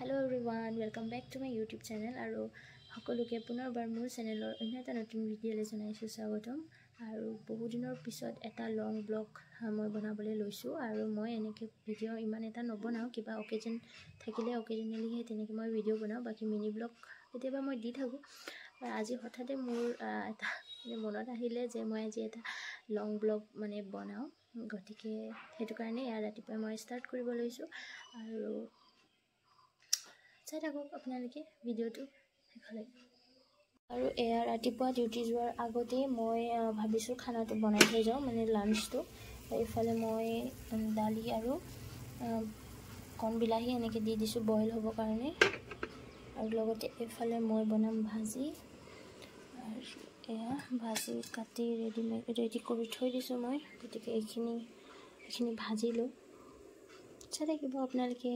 Hello everyone, welcome back to my YouTube channel. আৰু সকলোকে পুনৰবাৰ মোৰ চেনেলৰ অন্য এটা নতুন ভিডিঅ'লৈ জনাইছোঁ স্বাগতম। আৰু বহু দিনৰ পিছত এটা লং ব্লগ মই বনাবলৈ লৈছোঁ আৰু মই এনেকৈ ভিডিঅ' ইমান এটা নবনাওঁ, কিবা অকেজন থাকিলে অকেজনেলিহে তেনেকৈ মই ভিডিঅ' বনাওঁ, বাকী মিনি ব্লগ কেতিয়াবা মই দি থাকোঁ। আজি হঠাতে মোৰ এটা মনত আহিলে যে মই আজি এটা লং ব্লগ বনাওঁ, গতিকে সেইটো কাৰণে ইয়াৰ ৰাতিপুৱা মই ষ্টাৰ্ট কৰিব লৈছোঁ আৰু চাই থাকক আপোনালোকে ভিডিঅ'টো শেষলৈকে। আৰু এয়া ৰাতিপুৱা ডিউটি যোৱাৰ আগতেই মই ভাবিছোঁ খানাটো বনাই থৈ যাওঁ, লাঞ্চটো। এইফালে মই দালি আৰু কণ বিলাহী এনেকৈ দি দিছোঁ বইল হ'বৰ কাৰণে, আৰু লগতে এইফালে মই বনাম ভাজি। আৰু এয়া ভাজি কাটি ৰেডি কৰি থৈ দিছোঁ মই, গতিকে এইখিনি ভাজি লওঁ। চাই থাকিব আপোনালোকে।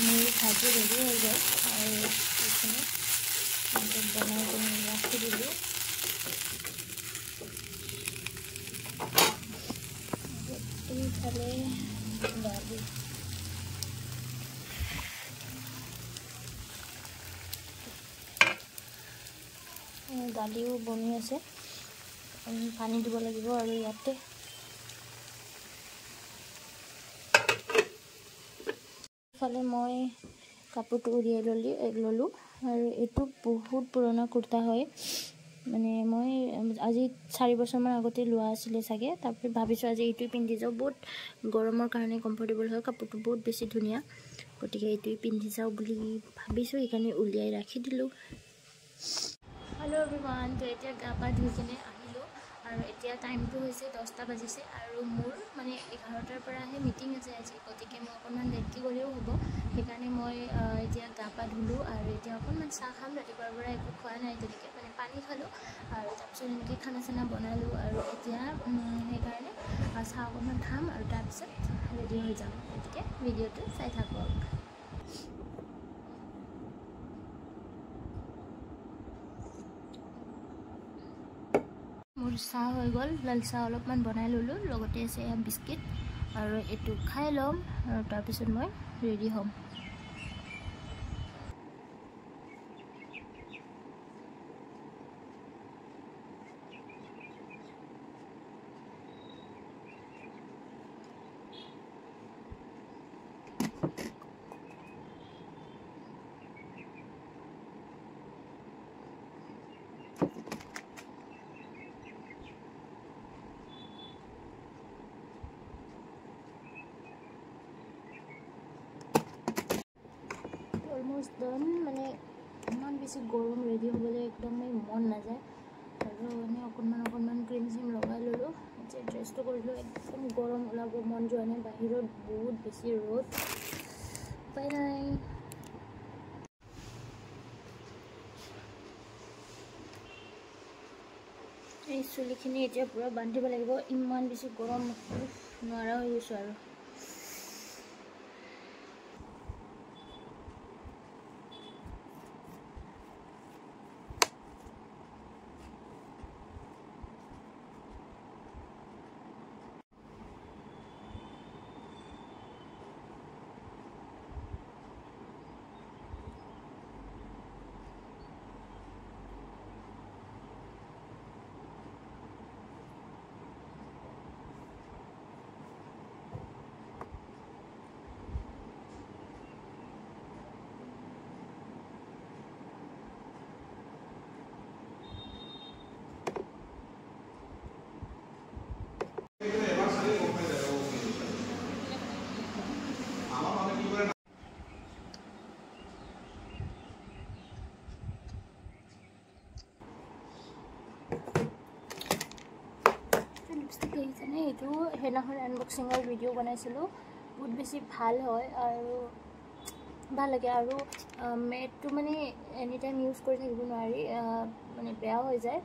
মোৰ ভাজি ৰেডি হৈ গ'ল আৰু এইখিনি বনাই কিনে ৰাখি দিলোঁ। এইফালে দালিও বনি আছে, পানী দিব লাগিব। আৰু ইয়াতে ফালে মই কাপোৰটো উলিয়াই ল'লোঁ আৰু এইটো বহুত পুৰণা কুৰ্তা হয়, মই আজি 4 বছৰমান আগতে লোৱা আছিলে চাগে। তাৰপিছত ভাবিছোঁ আজি এইটোৱে পিন্ধি যাওঁ, বহুত গৰমৰ কাৰণে কমফৰ্টেবল হয়, কাপোৰটো বহুত বেছি ধুনীয়া, গতিকে এইটোৱে পিন্ধি যাওঁ বুলি ভাবিছোঁ, সেইকাৰণে উলিয়াই ৰাখি দিলোঁ। হেল্ল' এভৰিৱান, তো এতিয়া গা পা ধুই কিনে আহিলোঁ আৰু এতিয়া টাইমটো হৈছে 10টা বাজিছে আৰু মোৰ 11টাৰ পৰাহে মিটিং আছে আজি, গতিকে মই অকণমান লেটকৈ গ'লেও হ'ব। সেইকাৰণে মই এতিয়া গা পা ধুলোঁ আৰু এতিয়া অকণমান চাহ খাম। ৰাতিপুৱাৰ পৰা একো খোৱা নাই তেনেকৈ, পানী খালোঁ আৰু তাৰপিছত এনেকৈ খানা চানা বনালোঁ আৰু এতিয়া সেইকাৰণে চাহ অকণমান খাম আৰু তাৰপিছত ৰেডি হৈ যাম। গতিকে ভিডিঅ'টো চাই থাকক। মোৰ চাহ হৈ গ'ল, লাল চাহ অলপমান বনাই ল'লোঁ, লগতে আছে বিস্কিট, আৰু এইটো খাই ল'ম আৰু তাৰপিছত মই ৰেডি হ'ম। অলমষ্ট ডান, ইমান বেছি গৰম, ৰেডি হ'বলৈ একদমেই মন নাযায় আৰু অকণমান ক্ৰীম চিম লগাই ল'লোঁ। এতিয়া ড্ৰেছটো কৰিলোঁ, একদম গৰম, ওলাব মন যোৱা নাই, বাহিৰত বহুত বেছি ৰ'দ, উপায় নাই। এই চুলিখিনি এতিয়া পূৰা বান্ধিব লাগিব, ইমান বেছি গৰম, নোৱাৰা হৈ গৈছোঁ আৰু। লিপষ্টিক দেখিছেনে? এইটো সেইদিনাখন আনবক্সিঙৰ ভিডিঅ' বনাইছিলোঁ, বহুত বেছি ভাল হয় আৰু ভাল লাগে আৰু মেটটো মানে এনি টাইম ইউজ কৰি থাকিব নোৱাৰি, মানে বেয়া হৈ যায়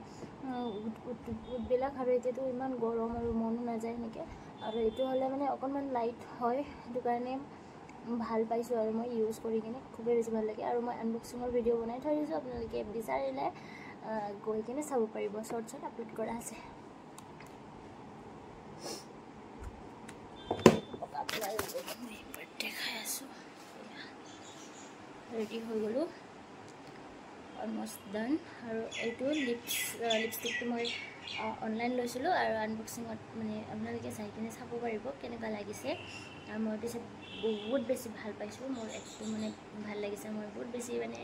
উটবিলাক। আৰু এতিয়াতো ইমান গৰম আৰু মনো নাযায় এনেকৈ, আৰু এইটো হ'লে মানে অকণমান লাইট হয়, সেইটো কাৰণে ভাল পাইছোঁ আৰু মই ইউজ কৰি কিনে খুবেই বেছি ভাল লাগে। আৰু মই আনবক্সিঙৰ ভিডিঅ' বনাই থৈ দিছোঁ, আপোনালোকে বিচাৰিলে গৈ কিনে চাব পাৰিব, শ্বৰ্টছত আপলোড কৰা আছে। দেখাই আছোঁ, ৰেডি হৈ গ'লোঁ, অলমষ্ট ডান। আৰু এইটো লিপষ্টিকটো মই অনলাইন লৈছিলোঁ, আৰু আনবক্সিঙত মানে আপোনালোকে চাই কিনে চাব পাৰিব কেনেকুৱা লাগিছে। আৰু মই পিছে বহুত বেছি ভাল পাইছোঁ, মোৰ একদম মানে ভাল লাগিছে। মই বহুত বেছি মানে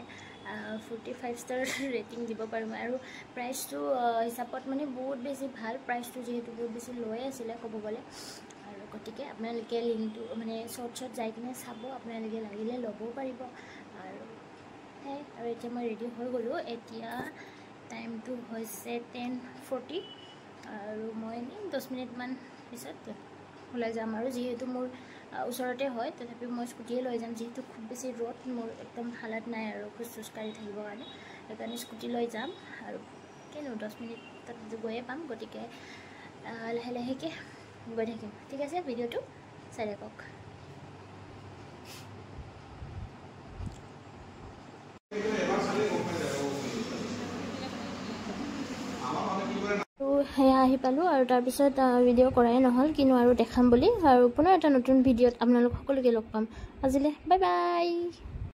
45 ষ্টাৰ ৰেটিং দিব পাৰোঁ মই। আৰু প্ৰাইচটো হিচাপত মানে বহুত বেছি ভাল, প্ৰাইচটো যিহেতু বহুত বেছি লৈ আছিলে ক'ব গ'লে। আৰু গতিকে আপোনালোকে লিংকটো মানে শ্বৰ্টছত যাই কিনে চাব, আপোনালোকে লাগিলে ল'বও পাৰিব। আৰু আৰু এতিয়া মই ৰেডি হৈ গ'লোঁ। এতিয়া টাইমটো হৈছে 10:40, আৰু মই এনেই 10 মিনিটমান পিছত ওলাই যাম। আৰু যিহেতু মোৰ ওচৰতে হয়, তথাপিও মই স্কুটিয়ে লৈ যাম, যিহেতু খুব বেছি ৰ'দ, মোৰ একদম হালাত নাই আৰু খোজ কাঢ়ি থাকিবৰ কাৰণে, সেইকাৰণে স্কুটি লৈ যাম। আৰু কিনো 10 মিনিটত গৈয়ে পাম, গতিকে লাহে লাহেকৈ গৈ থাকিম। ঠিক আছে, ভিডিঅ'টো চাই থাকক। সেয়া আহি পালোঁ, আৰু তাৰপিছত ভিডিঅ' কৰাই নহ'ল, কিনো আৰু দেখাম বুলি। আৰু পুনৰ এটা নতুন ভিডিঅ'ত আপোনালোক সকলোকে লগ পাম। আজিলৈ বাই বাই।